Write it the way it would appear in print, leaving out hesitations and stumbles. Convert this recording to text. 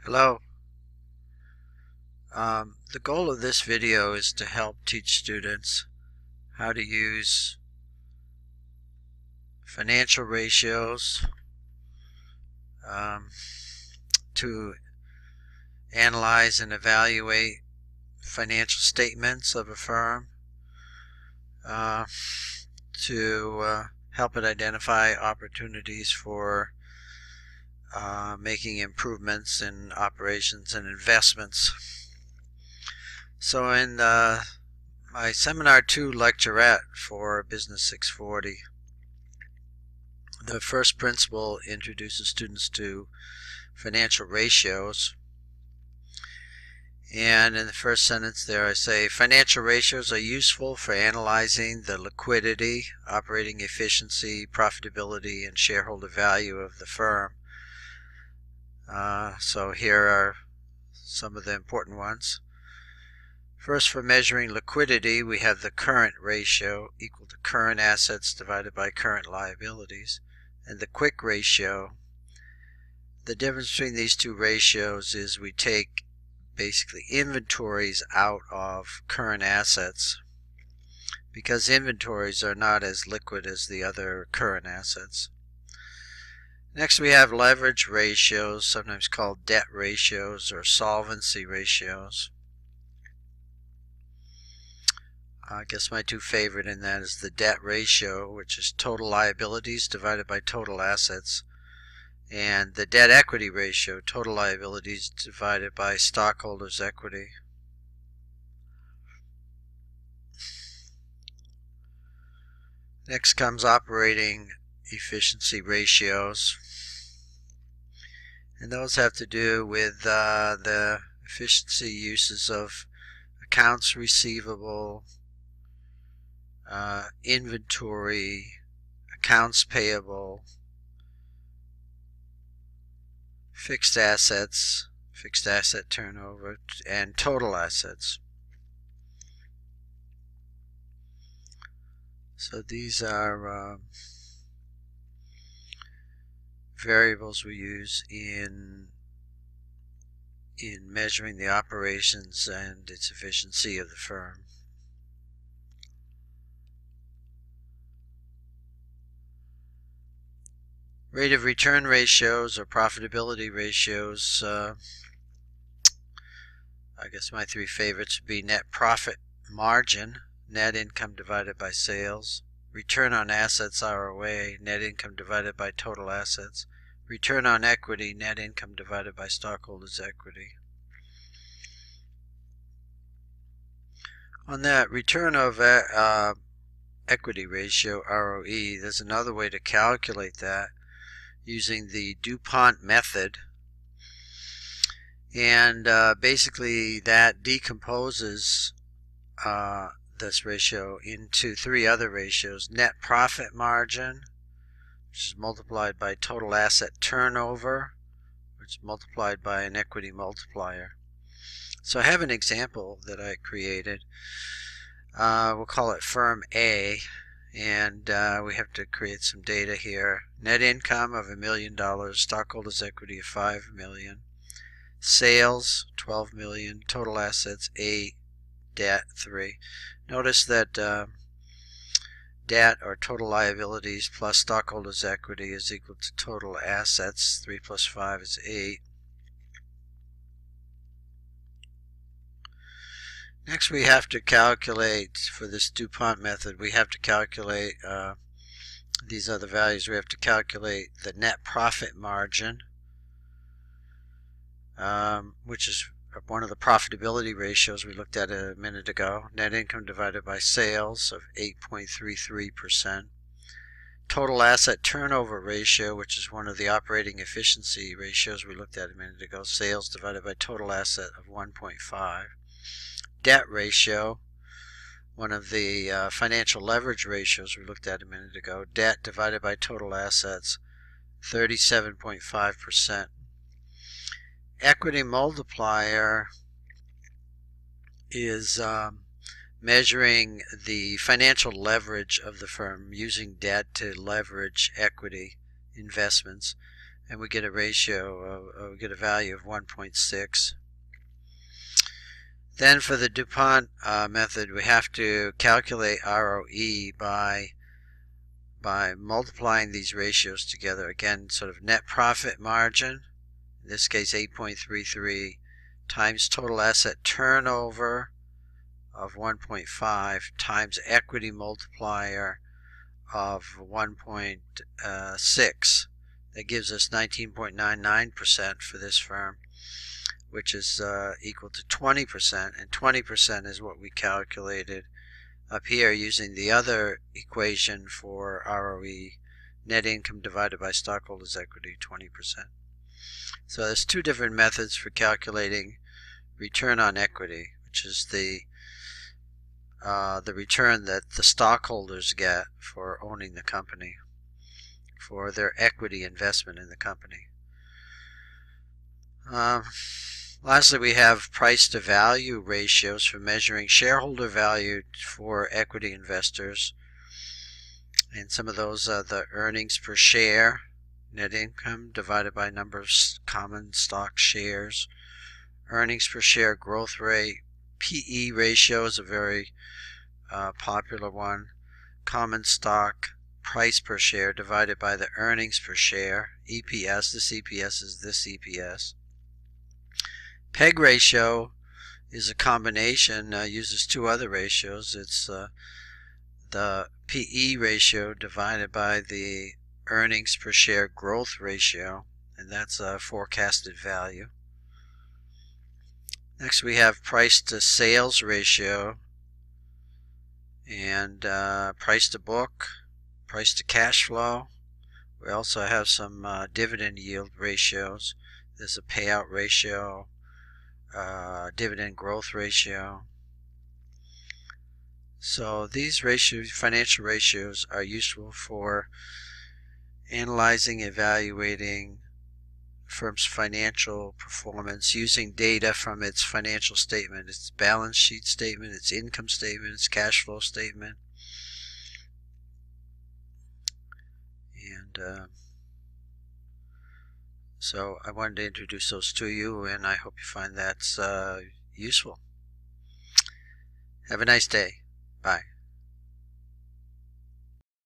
Hello. The goal of this video is to help teach students how to use financial ratios to analyze and evaluate financial statements of a firm, to help it identify opportunities for making improvements in operations and investments. So in my Seminar 2 lecturette for Business 640, the first principle introduces students to financial ratios. And in the first sentence there I say, financial ratios are useful for analyzing the liquidity, operating efficiency, profitability, and shareholder value of the firm. So here are some of the important ones. First, for measuring liquidity, we have the current ratio equal to current assets divided by current liabilities, and the quick ratio. The difference between these two ratios is we take basically inventories out of current assets because inventories are not as liquid as the other current assets. Next, we have leverage ratios, sometimes called debt ratios or solvency ratios. I guess my two favorite in that is the debt ratio, which is total liabilities divided by total assets, and the debt equity ratio, total liabilities divided by stockholders' equity. Next comes operating efficiency ratios, and those have to do with the efficiency uses of accounts receivable, inventory, accounts payable, fixed assets, fixed asset turnover, and total assets. So these are variables we use in measuring the operations and its efficiency of the firm. Rate of return ratios or profitability ratios, I guess my three favorites would be net profit margin, net income divided by sales, return on assets ROA, net income divided by total assets, return on equity, net income divided by stockholders' equity. On that return of equity ratio, ROE, there's another way to calculate that using the DuPont method, and basically that decomposes this ratio into three other ratios: net profit margin, which is multiplied by total asset turnover, which is multiplied by an equity multiplier. So I have an example that I created. We'll call it firm A, and we have to create some data here. Net income of $1 million, stockholders' equity of $5 million, sales $12 million, total assets $8, debt $3. Notice that debt or total liabilities plus stockholders' equity is equal to total assets. 3 plus 5 is 8. Next, we have to calculate, for this DuPont method, we have to calculate these other values. We have to calculate the net profit margin, which is one of the profitability ratios we looked at a minute ago. Net income divided by sales of 8.33%. Total asset turnover ratio, which is one of the operating efficiency ratios we looked at a minute ago. Sales divided by total asset of 1.5. Debt ratio, one of the financial leverage ratios we looked at a minute ago. Debt divided by total assets, 37.5%. Equity multiplier is measuring the financial leverage of the firm, using debt to leverage equity investments. and we get a ratio of, we get a value of 1.6. Then for the DuPont method, we have to calculate ROE by multiplying these ratios together. Again, sort of net profit margin, in this case 8.33, times total asset turnover of 1.5 times equity multiplier of 1.6. That gives us 19.99% for this firm, which is equal to 20%, and 20% is what we calculated up here using the other equation for ROE, net income divided by stockholders' equity, 20%. So there's two different methods for calculating return on equity, which is the return that the stockholders get for owning the company, for their equity investment in the company. Lastly, we have price to value ratios for measuring shareholder value for equity investors. And some of those are the earnings per share, net income divided by number of common stock shares, earnings per share growth rate, PE ratio is a very popular one, common stock price per share divided by the earnings per share, EPS, this EPS is this EPS. PEG ratio is a combination, uses two other ratios. It's the PE ratio divided by the earnings per share growth ratio, and that's a forecasted value. Next we have price to sales ratio and price to book, price to cash flow. We also have some dividend yield ratios. There's a payout ratio, dividend growth ratio. So these ratios, financial ratios, are useful for analyzing, evaluating firm's financial performance using data from its financial statement, its balance sheet statement, its income statement, its cash flow statement. And so I wanted to introduce those to you, and I hope you find that's useful. Have a nice day. Bye.